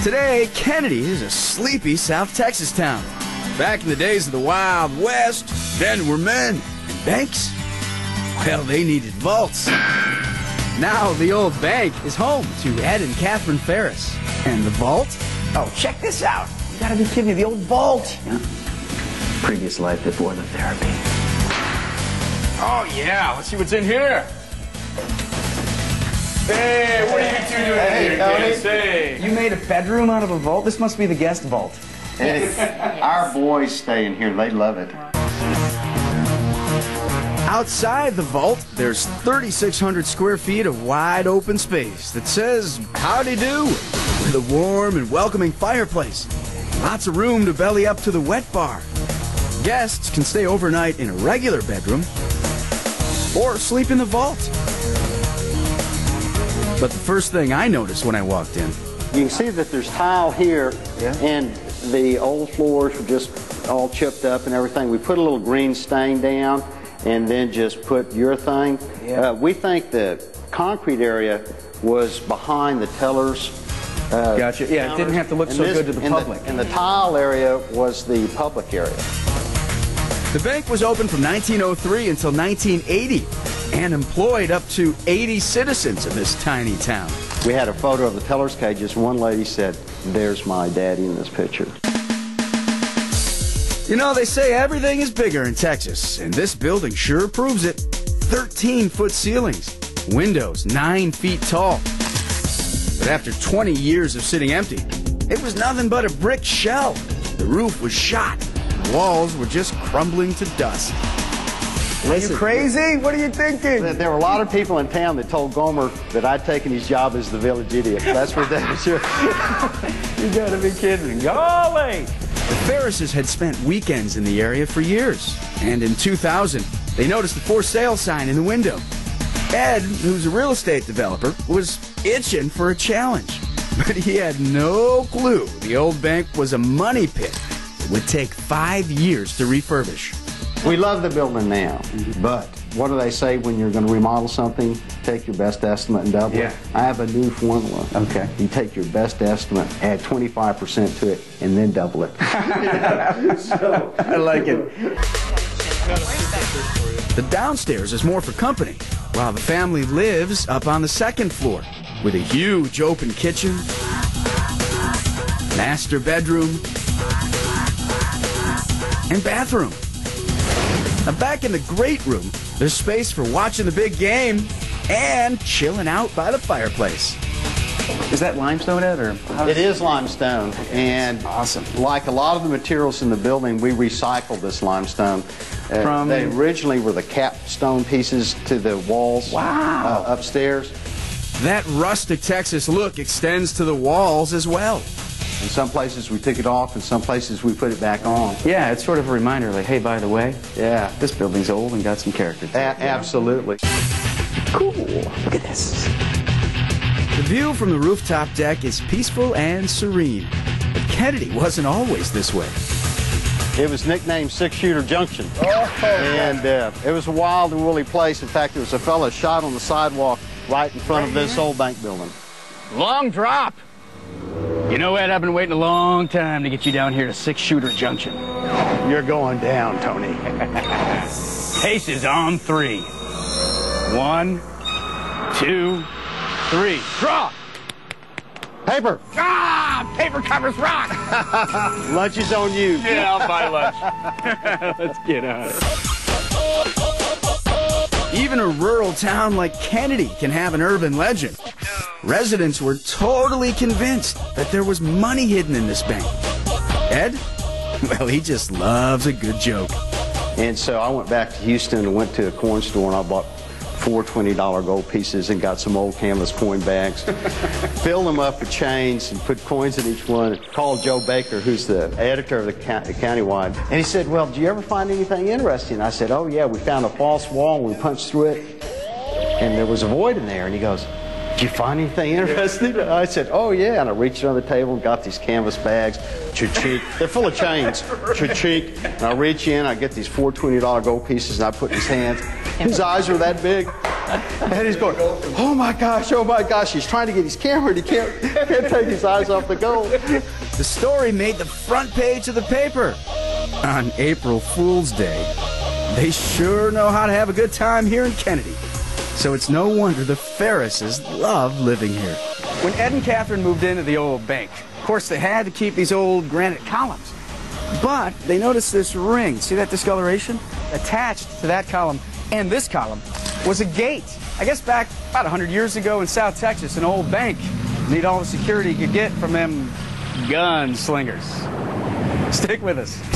Today, Kenedy is a sleepy South Texas town. Back in the days of the Wild West, men were men, and banks, well, they needed vaults. Now the old bank is home to Ed and Catherine Farris. And the vault? Oh, check this out. You gotta be kidding me, the old vault. Yeah. Previous life before the therapy. Oh, yeah. Let's see what's in here. Hey, what are you two doing here, kids? Hey. You made a bedroom out of a vault? This must be the guest vault. Our boys stay in here. They love it. Outside the vault, there's 3,600 square feet of wide open space that says, howdy do, with a warm and welcoming fireplace. Lots of room to belly up to the wet bar. Guests can stay overnight in a regular bedroom or sleep in the vault. But the first thing I noticed when I walked in, You can see that there's tile here, and the old floors were just all chipped up and everything. We put a little green stain down and then just put urethane. We think the concrete area was behind the tellers. Gotcha. Yeah, it didn't have to look so good to the public. And the tile area was the public area. the bank was open from 1903 until 1980 and employed up to 80 citizens of this tiny town. We had a photo of the teller's cages. One lady said, "There's my daddy in this picture." You know, they say everything is bigger in Texas, and this building sure proves it. 13-foot ceilings, windows 9 feet tall. But after 20 years of sitting empty, it was nothing but a brick shell. The roof was shot. The walls were just crumbling to dust. Are you crazy? What are you thinking? There were a lot of people in town that told Gomer that I'd taken his job as the village idiot. That's what they were sure. You gotta be kidding. Golly! The Farrises had spent weekends in the area for years, and in 2000, they noticed the for sale sign in the window. Ed, who's a real estate developer, was itching for a challenge, but he had no clue the old bank was a money pit that would take 5 years to refurbish. We love the building now, but what do they say when you're going to remodel something? Take your best estimate and double it. I have a new formula. Okay. You take your best estimate, add 25% to it, and then double it. So, I like it. The downstairs is more for company, while the family lives up on the second floor with a huge open kitchen, master bedroom, and bathroom. Now back in the great room, there's space for watching the big game and chilling out by the fireplace. Is that limestone, Ed, or? it is limestone, and Awesome. like a lot of the materials in the building, we recycled this limestone. From? They originally were the capstone pieces to the walls. Wow. Upstairs. That rustic Texas look extends to the walls as well. In some places we took it off, in some places we put it back on. Yeah, it's sort of a reminder, like, hey, by the way, Yeah. this building's old and got some character. Absolutely. Cool. Look at this. The view from the rooftop deck is peaceful and serene. But Kenedy wasn't always this way. It was nicknamed Six Shooter Junction. And it was a wild and woolly place. In fact, there was a fella shot on the sidewalk right in front of this old bank building. Long drop. You know, Ed, I've been waiting a long time to get you down here to Six Shooter Junction. You're going down, Tony. Pace is on 3. 1, 2, 3. Draw! Paper! Ah! Paper covers rock! Lunch is on you. Yeah, I'll buy lunch. Let's get out of here. Even a rural town like Kenedy can have an urban legend. Residents were totally convinced that there was money hidden in this bank. Ed? Well, he just loves a good joke. And so I went back to Houston and went to a coin store and I bought 4 $20 gold pieces and got some old canvas coin bags, filled them up with chains and put coins in each one. Called Joe Baker, who's the editor of the Countywide, and he said, "Well, did you ever find anything interesting?" I said, "Oh yeah, we found a false wall and we punched through it and there was a void in there." And he goes, "Did you find anything interesting?" I said, "Oh yeah," and I reached under the table and got these canvas bags, cha-chink, they're full of chains, cha-chink, and I reach in, I get these 4 $20 gold pieces and I put in his hands. His eyes were that big. And he's going, oh my gosh, oh my gosh. He's trying to get his camera and he can't take his eyes off the gold. The story made the front page of the paper. On April Fool's Day, they sure know how to have a good time here in Kenedy. So it's no wonder the Farrises love living here. When Ed and Catherine moved into the old bank, of course they had to keep these old granite columns. But they noticed this ring, see that discoloration? Attached to that column and this column was a gate. I guess back about 100 years ago in South Texas, an old bank need all the security you could get from them gunslingers. Stick with us.